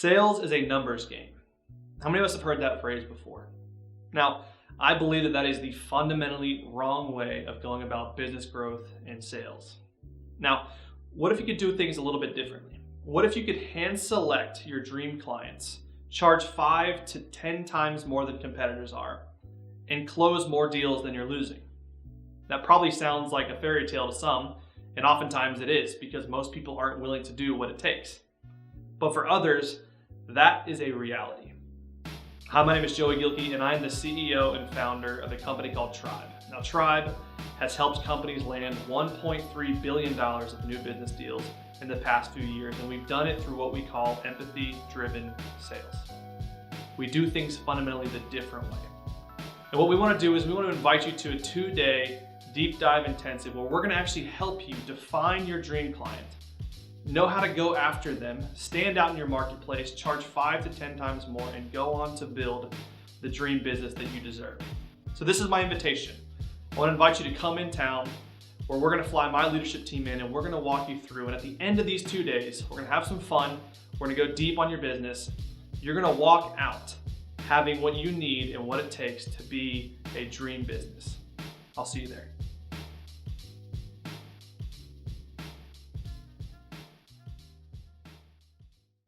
Sales is a numbers game. How many of us have heard that phrase before? Now, I believe that that is the fundamentally wrong way of going about business growth and sales. Now, what if you could do things a little bit differently? What if you could hand select your dream clients, charge 5 to 10 times more than competitors are, and close more deals than you're losing? That probably sounds like a fairy tale to some, and oftentimes it is, because most people aren't willing to do what it takes. But for others, that is a reality. Hi, my name is Joey Gilkey, and I'm the CEO and founder of a company called Tribe. Now, Tribe has helped companies land $1.3 billion of new business deals in the past few years, and we've done it through what we call empathy-driven sales. We do things fundamentally the different way. And what we want to do is we want to invite you to a 2-day deep dive intensive where we're going to actually help you define your dream client, know how to go after them, stand out in your marketplace, charge 5 to 10 times more, and go on to build the dream business that you deserve. So this is my invitation. I want to invite you to come in town where we're going to fly my leadership team in and we're going to walk you through. And at the end of these 2 days, we're going to have some fun. We're going to go deep on your business. You're going to walk out having what you need and what it takes to be a dream business. I'll see you there.